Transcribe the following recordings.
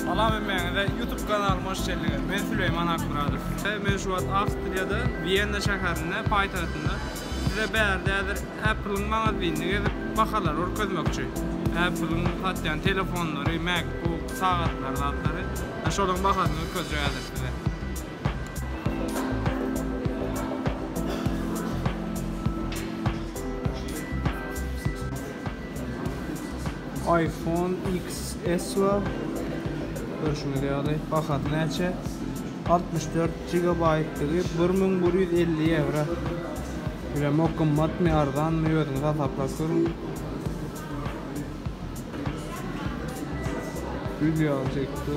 Salam emmeňize YouTube kanalyma hoş geldiniz. Men Süleyman Akmuradow. Men şu wagt Awstriýada Wiena şäherinde paýtagtynda size bärde Apple'ın magazynyny gezip bakalar örkezmekçi. Apple'ın hatdan telefonlary, MacBook, sagatlar zatlary. Şolaryň bakasyny örkezýärler size. iPhone XS var. Görüşmek üzere. Fakat neçe? 64 GB'lığı 1150 euro. Böyle mokkummat mı ardan mı yördünüz ataplasın. Video alacaktı.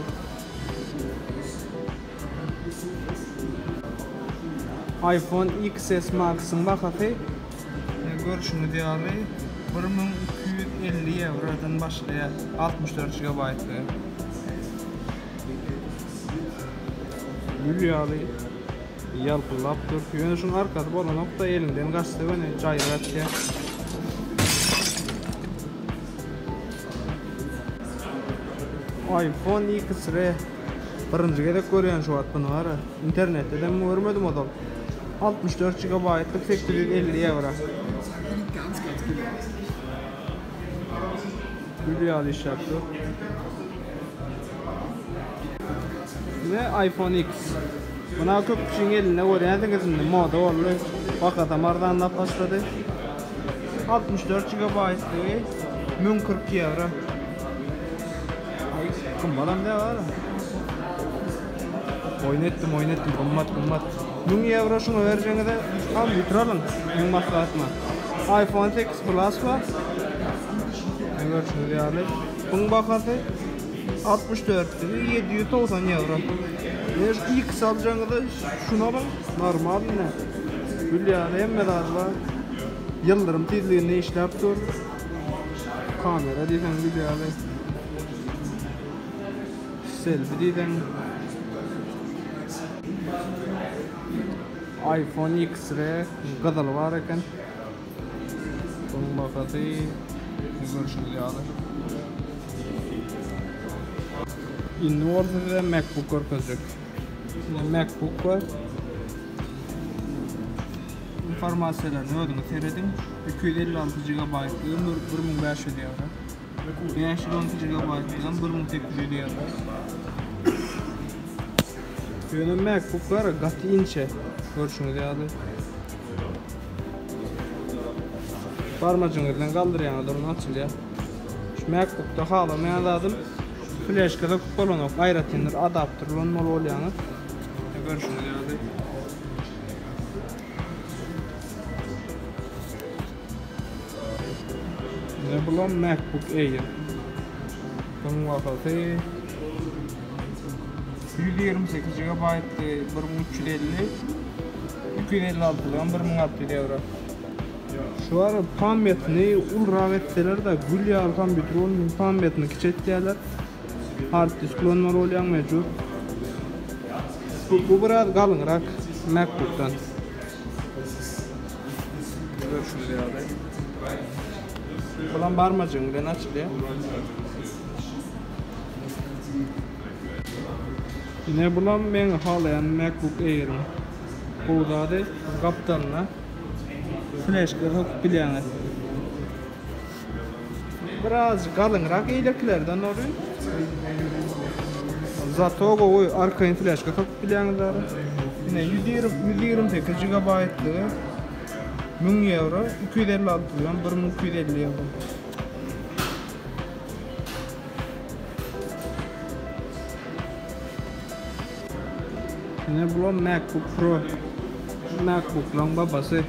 iPhone XS Max'ın bakatı. Görüşmek üzere. 1250 eurodan başlaya 64 GB'lığı. Gülüyalı yalpılap dur. Yönü şunun arkada bolan nokta elinden kaçtı beni cayrat ya. iPhone XR birinci gerek görüyen şu at bunu var. İnternette de mi görmedim adam. 64 GB'lık 850 euro. Gülüyalı iş yaptı. Ve iPhone X. Buna köp kişinin eline görüyorsunuz şimdi moda oldu. Fakat amardan da başladı. 64 GB 1040 euro. Kumbalam da var. Oynettim kummat. 1000 euro şunu vereceğine de al bitiralım. Maslahatma. iPhone 8 Plus var. Evet şöyle yani. Bunun bakatı 64 790 euro. Eğer X alacağını da şuna bak, normal ne? Gül yani emme var. Yıldırım tizliğinde işlep dur. Kamera diysen gül yani. Selfie diysen. iPhone X're gadalı var eken. Bunun bakatı görüşürüz yani. Indi ortada MacBook örkezecek. MacBook var. İnformasiyalarını ödünü seyredin. 256 GB 1500 euro. 512 GB 1800 euro. Yönü MacBook var, gati inçe. Görüşünüz yani. Parmacığınızdan kaldırıyan adamın açılıyor. Şu MacBook'ta halamayan adam flashkada kupolanok ayratındır adaptörlü olmalı olyanı. Görüşünüz yani. Ne bulan MacBook Air. Bunun vakatı 128 GB 1350 256 1600 euro. Şu ara pametini ulra etseler de gül yağlı kompütür olmuyor. Pametini kiçettiler. Hard disk kullanmalı olan mevcut. Bu biraz kalınrak MacBook'tan. Görüşürüz yani. Ulan barmacığından açılıyor. Yine bulan ben halayan MacBook Air'im. Burada da kaptanla flash kırık bileğine. Biraz kalınrak iyiliklerden oluyor. Zato o arka flash kırık bileğine var. Yine 128 GB'lığı 1000 euro 256 1250 euro. Yine bulan MacBook Pro. MacBook'ların babası.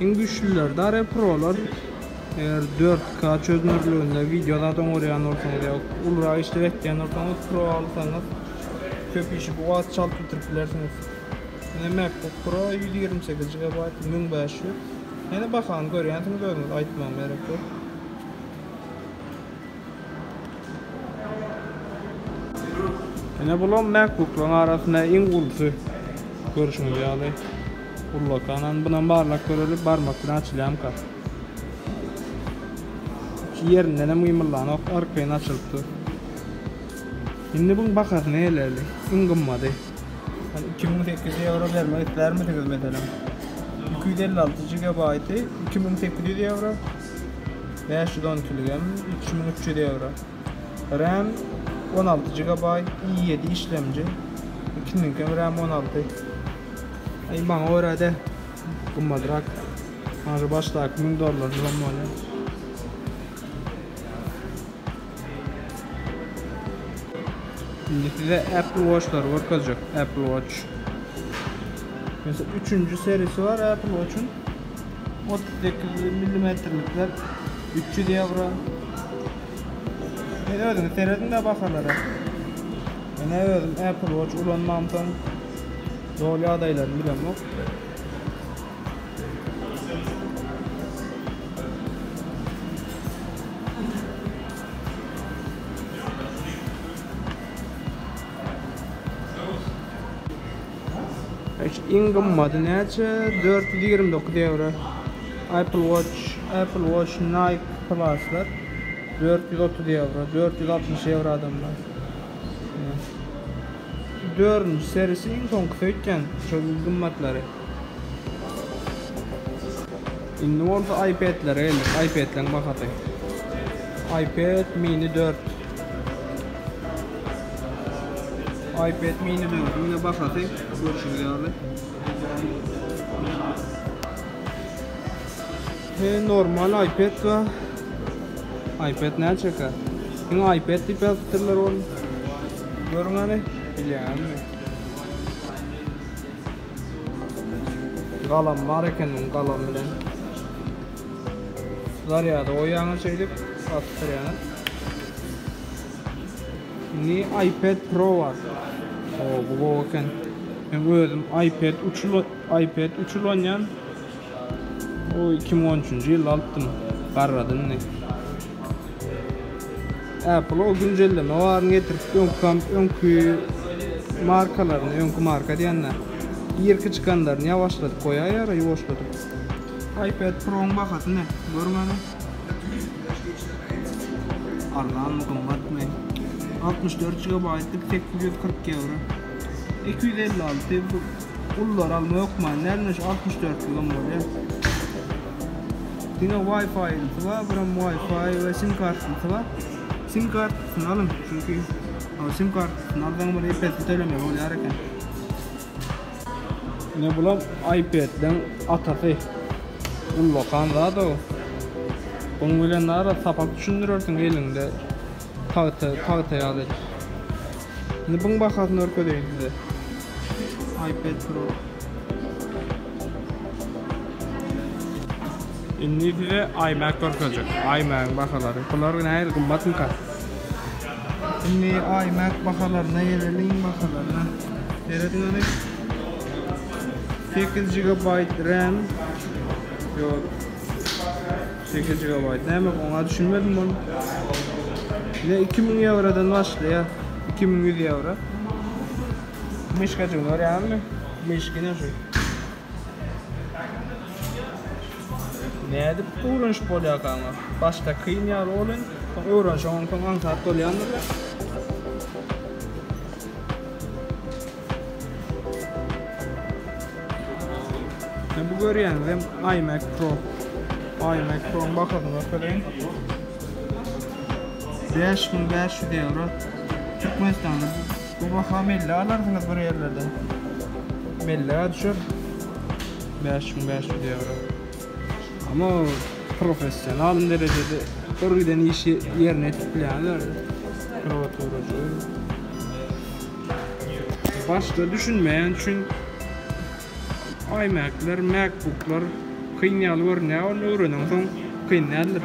En güçlüler de Pro'lar. Eğer 4K çözünürlüğünde videolardan oraya ortamda yok. Ultra işte bekleyen ortamda Pro alsanız köp işi bu az çal tutturabilirsiniz. Yine MacBook Pro 128 GB 1500. Yine bakalım görüyorsunuz görünüz aytmam gerek yok. Yine bulan MacBook'ların arasında en ulusu görüşünüz yani. Ullakanan buna barlak görülüp barmak bilen açılayan kal. Yerinden de mühimlanıp arkayın açılıptı. Indi bu bakar nelerdi? İn gımmadı. Hani 2800 euro vermekler mi tıkız mesela? 256 GB 2800 euro. 512 GB 3300 euro. RAM 16 GB i7 işlemci. 2000 RAM 16. Ay bana orada gımmadırak. Hangi başta $1000 RAM var. Şimdi size Apple Watch'lar var kalacak. Apple Watch. Mesela 3. serisi var Apple Watch'un. 38 milimetrelikler 300 euro. Ne ödüm? Seyredin de bakarlar. Ne ödüm? Apple Watch ulanmamdan doğru adaylarını bilmem yok. İn gımmadı neçe? 429 euro. Apple Watch Nike Plus'lar 430 euro, 460 euro adamlar. 4. serisi en son kısa çok gımmatları. Indi olsa iPad'lere gelir, iPad'len bakatay. iPad mini 4. iPad mini 4 yine bakatay. Görüşürüz yani. Ve normal iPad var. iPad ne çeker? Yine iPad tipi hatırlar onu. Görün hani. Bileyim mi? Kalam var ekenin kalam bilen. Zaryada o yana şeydik attır yani. Ni iPad Pro var. O bu bakın. Ben gördüm iPad 3 oynayan. O 2013 yıl aldım. Karradın ne? Apple o güncelleme var getirip önkü markalarını, önkü marka diyenler. Yirki çıkanlarını yavaşladık, koya yara yavaşladık. iPad Pro'nun bakatı ne? Görmeni. Allah'ın mıkımbat mı? 64 GB'lık 840 euro. 256 ullar alma yok mu? Nerede 64 GB var ya? Yine Wi-Fi var, buram Wi-Fi ve sim kartı var. Sim kartını alın çünkü sim kartını aldan buraya iPad'i tölemeye oluyor. Ne bulam iPad'den atafı ullokan da o. Bunu bilen ara sapak düşündürürsün elinde tahta yalı. Ne bun bakasın örködeyin size. iPad Pro. Şimdi size iMac örködecek. iMac bakaları. Bunlar ne her gün batın kat. Şimdi iMac bakalarına yereliyim bakalarına. Yeredin öyle. 8 GB RAM. Yok. 8 GB. Ne mi? Ona düşünmedim bunu. Ne 2000 eurodan başlıyor. 2100 euro. Mişkacın var yani. Mişkine şu. Ne edip uğraş bolya kanka. Başta kıyım yar olun. Uğraş onun kan ansat bolyanlar. Ne bu görüyorsunuz hem iMac Pro. iMac Pro'nun bakalım bakalım. 5500 euro. Türkmenistan'da bu baka melli alarsınız bu yerlerden. Melli düşür. 5500 euro. Ama profesyonel derecede koruyden işi yerine tutuyorlar. Provatörcü. Başta düşünmeyen çünkü iMac'ler, MacBook'lar kıynalı var ne onu öğrenin son kıynalıdır.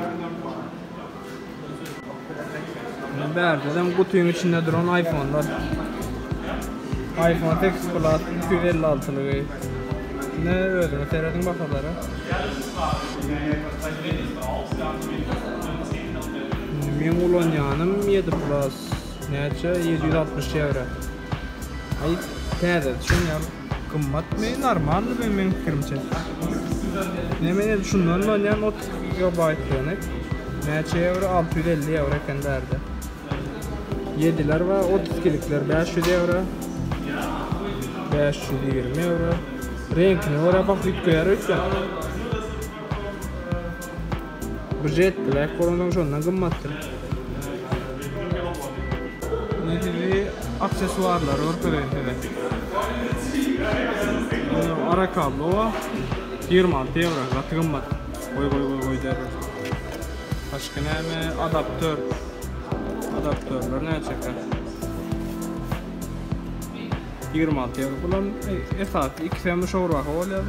Berde'den kutunun içinde duran iPhone'lar. iPhone X Plus 256'lığı. Ne öyle seyredin bakalara. Men ulanyanım 7 Plus. Neçe 760 euro. Ay tədə düşünürəm. Qımmat mı? Normal mı benim fikrimcə? Ne men şundan oynayan 30 GB yani. Neçe euro 650 euro ekan derdi. 7'ler var, 32'likler 500 euro. 520 euro. Renkine oraya bak bitkoyar ötken. Bir jettiler, korondan şondan kımmattır. Nedili aksesuarlar ortalarında. Ara kablo var. 26 euro katı kımmat. Koy der. Başka ne? Adaptör. Adaptörler ne çeker? 26 euro. Bulan esas 2 sene şoğur vakı oluyor.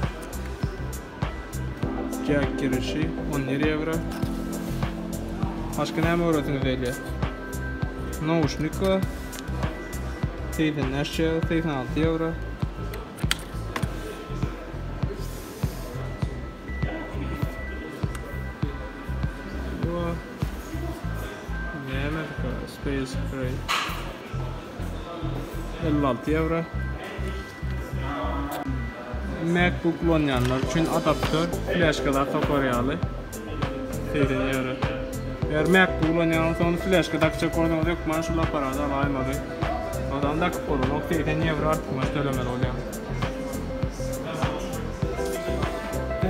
Jack girişi 17 euro. Başka ne öğretiniz öyle? Naушник var. 86 euro. Space Gray 56 euro. MacBook kullananlar için adaptör, flaşkalar takaryalı 80 euro. Eğer MacBook kullananlar sonra flaşka takacak oradan yok man şula parada alaymadı. Adam da kuponu 80 euro artmış ölemeli oluyor.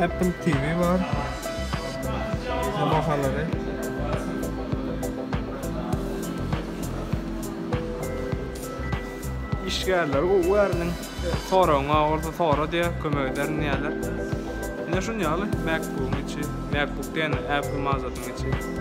Apple TV var. Bakalım. İşgärler o wärning soraňa orta sora diye kömeklerini neler. Ine şunu ýaly MacBook içi, MacBook diýen Apple mazatın içi.